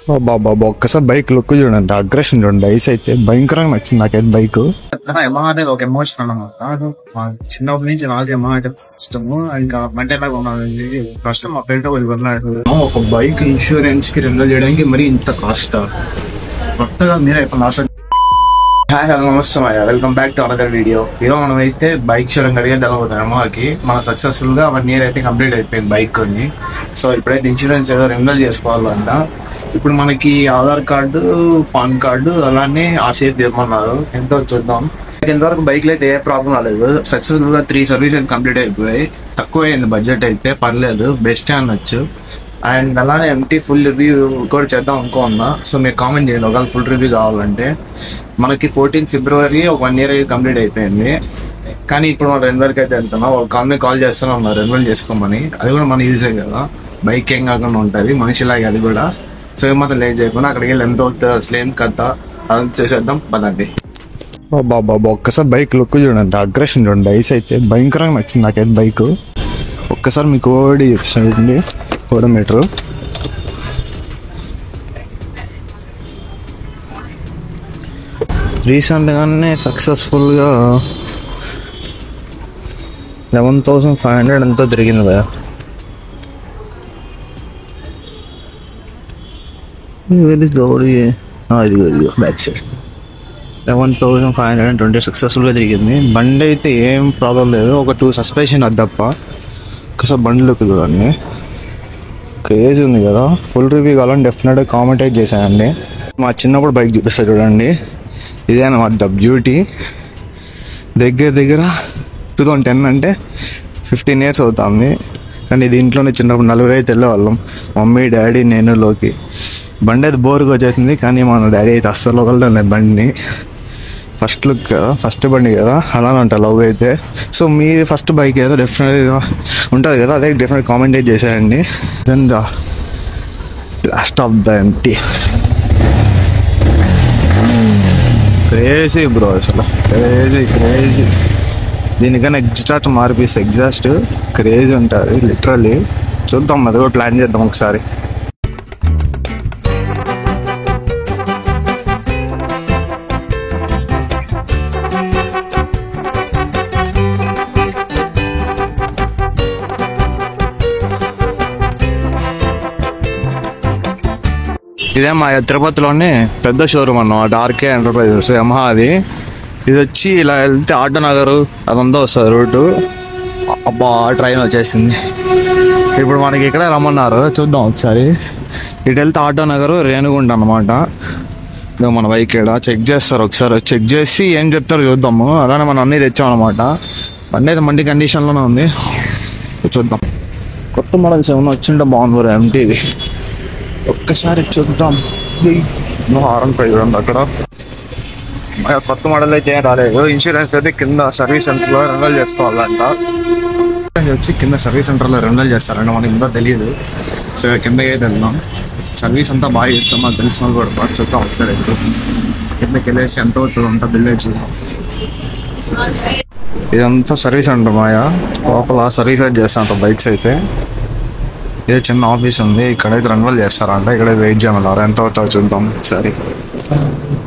బాబా ఒక్కసారి bike look చూడండి, aggression చూడండి, ఐస్ అయితే భయంకరంగా నచ్చింది నాకైతే బైక్. యమహా అనేది ఒక ఎమోషన్ అన్నమాట. చిన్నప్పటి నుంచి నాకు యమహా అంటే ఇష్టము. ఇంకా మెంటల్ లాగా ఉన్నది. ఫస్ట్ మా ఫ్రెండ్ వెళ్ళిపోతున్నాడు. ఒక బైక్ ఇన్సూరెన్స్ కి రెన్యువల్ చేయడానికి మరి ఇంత కాస్ట్ కొత్తగా మీరే లాస్ట్. హాయ్ హలో నమస్తే, welcome back to another video. ఈరోజు మనం అయితే బైక్ షోరూమ్ అడిగే తెలవద్దాం. యమహాకి మన సక్సెస్ఫుల్ గా 1 year అయితే కంప్లీట్ అయిపోయింది బైక్ ని. సో ఇప్పుడైతే ఇన్సూరెన్స్ ఏదో రెన్యువల్ చేసుకోవాలంట. ఇప్పుడు మనకి ఆధార్ కార్డు, పాన్ కార్డు అలానే ఆర్సీ తీయమన్నారు. ఎంతో చూద్దాం. ఇంతవరకు బైక్ లో అయితే ఏ ప్రాబ్లం రాలేదు. సక్సెస్ఫుల్ గా 3 సర్వీసెస్ కంప్లీట్ అయిపోయాయి. తక్కువ అయింది బడ్జెట్ అయితే, పర్లేదు, బెస్ట్ అనొచ్చు. అండ్ అలానే ఎంటీ ఫుల్ రివ్యూ కూడా చేద్దాం అనుకున్నా. సో మీరు కామెంట్ చేయండి ఒకవేళ ఫుల్ రివ్యూ కావాలంటే. మనకి 14 February 1 year అయితే కంప్లీట్ అయిపోయింది. కానీ ఇప్పుడు మనం రెన్యువల్కి అయితే వెళ్తున్నాం. వాళ్ళు కాల్ చేస్తూనే ఉన్నారు రెన్యువల్ చేసుకోమని. అది కూడా మన యూజే కదా, బైక్ ఏం కాకుండా ఉంటుంది మనిషిలాగే అది కూడా. సో ఏమాత్రం లేట్ చేయకుండా అక్కడికి వెళ్ళి ఎంత అవుతుంది అసలు ఏం కథ అది చేసేద్దాం పదండి. బాబా ఒక్కసారి బైక్ లుక్ చూడండి, అగ్రెషన్ చూడండి, ఐస్ అయితే భయంకరంగా నచ్చింది నాకైతే బైక్. ఒక్కసారి మీకు ఓడి చూడండి, ఓడోమీటరు రీసెంట్గానే సక్సెస్ఫుల్గా 11,500 ఎంతో తిరిగింది కదా. ఇదిగో బ్యాక్ సైడ్ 11,520 సక్సెస్ఫుల్గా తిరిగింది. బండి అయితే ఏం ప్రాబ్లం లేదు, ఒక 2 సస్పెన్షన్ అది తప్ప. ఒకసారి బండిలోకి చూడండి, క్రేజ్ ఉంది కదా. ఫుల్ రివ్యూ కావాలని డెఫినెట్గా కామెంట్ అయితే చేశానండి. మా చిన్నప్పుడు బైక్ చూపిస్తా చూడండి, ఇదే అన్నమాట ద బ్యూటీ. దగ్గర 2010 అంటే 15 years అవుతుంది. కానీ దీంట్లోనే చిన్నప్పుడు 4 అయితే వెళ్ళేవాళ్ళం, మమ్మీ డాడీ నేను లోకి. బండి అయితే బోర్గా వచ్చేసింది, కానీ మన డాడీ అయితే అస్సలు వదలలేదు బండిని. ఫస్ట్ లుక్ కదా, ఫస్ట్ బండి కదా, అలానే ఉంటాయి లవ్ అయితే. సో మీరు ఫస్ట్ బైక్ ఏదో డెఫినెట్గా ఉంటుంది కదా, అదే డెఫినెట్ కామెంట్ అయితే చేసేయండి. Then the last of the entry crazy bro, అసలు క్రేజీ. దీనికన్నా ఎగ్జాస్ట్ మార్పిస్తే ఎగ్జాస్ట్ క్రేజీ ఉంటుంది లిటరల్లీ. చూద్దాం, అది కూడా ప్లాన్ చేద్దాం ఒకసారి. ఇదే మా తిరుపతిలోనే పెద్ద షోరూమ్ అన్నమాట, ఆర్కే ఎంటర్ప్రైజెస్ యమహా అది. ఇది వచ్చి ఇలా వెళ్తే ఆటో నగర్ అదంతా వస్తుంది రూటు. అబ్బా ట్రైన్ వచ్చేసింది. ఇప్పుడు మనకి ఇక్కడ రమ్మన్నారు, చూద్దాం ఒకసారి. ఇటు వెళ్తే ఆటో నగర్ రేణుగుంట అనమాట. మన బైక్ ఇక్కడ చెక్ చేస్తారు, ఒకసారి చెక్ చేసి ఏం చెప్తారో చూద్దాము. అలానే మనం అన్నీ తెచ్చామన్నమాట. బండి అయితే మండి కండిషన్లోనే ఉంది, చూద్దాం. కొత్త మోడల్స్ ఏమైనా వచ్చింటే బాగుంది ఎంటీది, ఒక్కసారి చూద్దాం. R15 చూడండి అక్కడ. కొత్త మోడల్ అయితే ఏం రాలేదు. ఇన్సూరెన్స్ అయితే కింద సర్వీస్ సెంటర్లో రెన్యువల్ చేసుకోవాలంట. వచ్చి కింద సర్వీస్ సెంటర్లో రెన్యువల్ చేస్తారంట, మనకి ఇంకా తెలియదు. సో కిందకి అయితే వెళ్దాం. సర్వీస్ అంతా బాగా చేస్తాం, మాకు తెలిసిన వాళ్ళు కూడా బాగా చూద్దాం ఒకసారి. కిందకి వెళ్ళేసి ఎంత అవుతుంది అంతా బిల్ చూద్దాం. ఇదంతా సర్వీస్ సెంటర్ మాయా, లోపల సర్వీస్ అయితే చేస్తాం బైక్స్ అయితే. ఇదే చిన్న ఆఫీస్ ఉంది, ఇక్కడైతే రెన్యువల్ చేస్తారంట. ఇక్కడ వెయిట్ చేయమన్నారు, ఎంత అవుతుందో చూద్దాం సరే.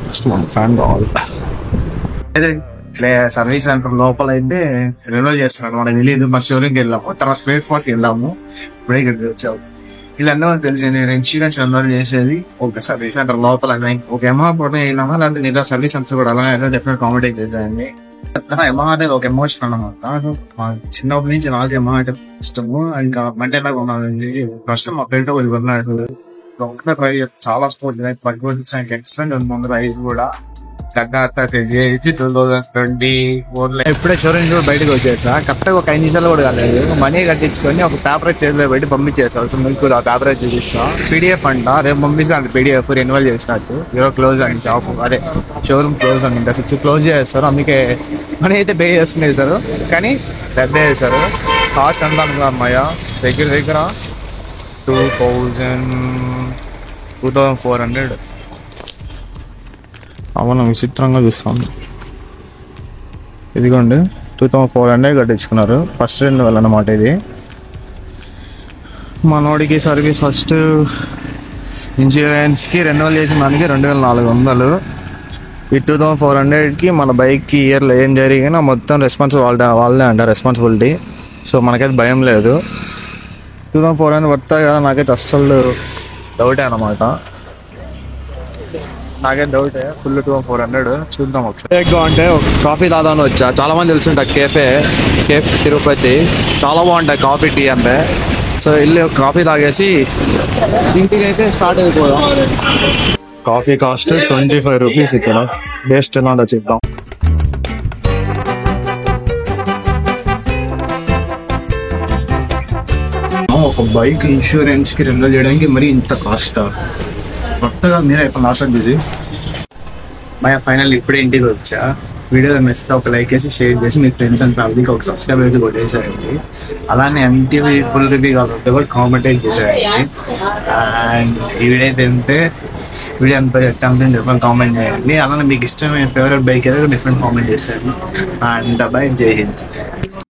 ఫస్ట్ మన ఫ్యాన్ కావాలి. అయితే సర్వీస్ సెంటర్ లోపల అయితే రెన్యువల్ చేస్తారంట, మనకి తెలియదు. మా షోరూమ్కి వెళ్ళాము, తర్వాత స్పేస్ ఫార్స్కి వెళ్ళాము. ఇప్పుడే ఇక్కడికి వచ్చాము. వీళ్ళందరూ తెలిసి నేను ఇన్సూరెన్స్ రెన్యువల్ చేసేది ఒక సర్వీస్ సెంటర్ లోపల. ఒక యమహా పోటీ అయినామా, లేదంటే నేను సర్వీస్ సెంటర్ కూడా అలా డెఫినెట్ కామెంట్ చేయండి. యమహా అనేది ఒక ఎమోషన్ అన్నమాట. చిన్నప్పటి నుంచి నాకు యమహా అంటే ఇష్టము. ఇంకా మెంటల్ లాగా ఉన్నది. ఫస్ట్ మా ఫ్రెండ్ వెళ్ళిపోతున్నాడు. చాలా స్పోర్ట్ ఎక్సలెంట్ ఉంది ముందు రైస్ కూడా. 2024 ఇప్పుడే షోరూమ్ కూడా బయటకు వచ్చేసా. కరెక్ట్గా ఒక 5 నిమిషాలు కూడా కాలేదు. మనీ కట్టించుకొని ఒక పేపర్ చేతిలో పెట్టి పంపించేసాల్సి. మీకు ఆ పేపర్ చూపిస్తా. PDF అంట, రేపు పంపిస్తాను PDF రెన్యువల్ చేసినట్టు. ఈరోజు క్లోజ్ అండి షాప్, అదే షోరూమ్ క్లోజ్ అని. ఇంకా 6 క్లోజ్ చేస్తారు, అందుకే మనీ అయితే పే చేసుకునేసారు. కానీ పెద్ద చేశారు. కాస్ట్ ఎంత అనుకున్నా అమ్మాయ, దగ్గర 2,400. అవును, విచిత్రంగా చూస్తాను. ఇదిగోండి 2,400 కట్టించుకున్నారు. ఫస్ట్ రెన్యువల్ అన్నమాట ఇది. మనోడికి సర్వీస్ ఫస్ట్ ఇన్సూరెన్స్కి రెన్యువల్ చేసిన దానికి 2400. ఈ 2400కి మన బైక్కి ఇయర్లో ఏం జరిగినా మొత్తం వాళ్ళదే అంట రెస్పాన్సిబిలిటీ. సో మనకైతే భయం లేదు. 2400 పడతాయి కదా, నాకైతే అస్సలు డౌటే అనమాట. నాకైతే డౌటే ఫుల్. 2400 చూద్దాం ఒకసారి. ఎక్కువ అంటే కాఫీ తాదాను వచ్చా. చాలా మంది తెలుసుంటారు కేఫ్ తిరుపతి, చాలా బాగుంటాయి కాఫీ టీ అంటే. సో ఇల్లు కాఫీ తాగేసి ఇంటికి అయితే స్టార్ట్ అయిపోదాం. Coffee cost 25 rupees. ఇక్కడ బెస్ట్ ఎలా ఉందో చూద్దాం. ఒక బైక్ ఇన్సూరెన్స్ కి రెన్యువల్ చేయడానికి మరి ఇంత కాస్ట్ కొత్తగా మీరే లాస్ట్ బిజీ. ఫైనల్ ఇప్పుడే ఇంటికి వచ్చా. వీడియో నచ్చితే ఒక లైక్ వేసి షేర్ చేసి మీ ఫ్రెండ్స్ అండ్ ఫ్యామిలీకి ఒక సబ్స్క్రైబ్ అయితే కొట్టేసేయండి. అలానే MTV ఫుల్ రివ్యూ కాబట్టి కూడా కామెంట్ చేసేయండి. అండ్ ఈ వీడియో అయితే వీడియో ఎంత డిఫరెంట్ కామెంట్ చేయండి. అలానే మీకు ఇష్టమైన ఫేవరెట్ బైక్ ఏదో డిఫరెంట్ కామెంట్ చేసేయండి. అండ్ బై జై హింద్.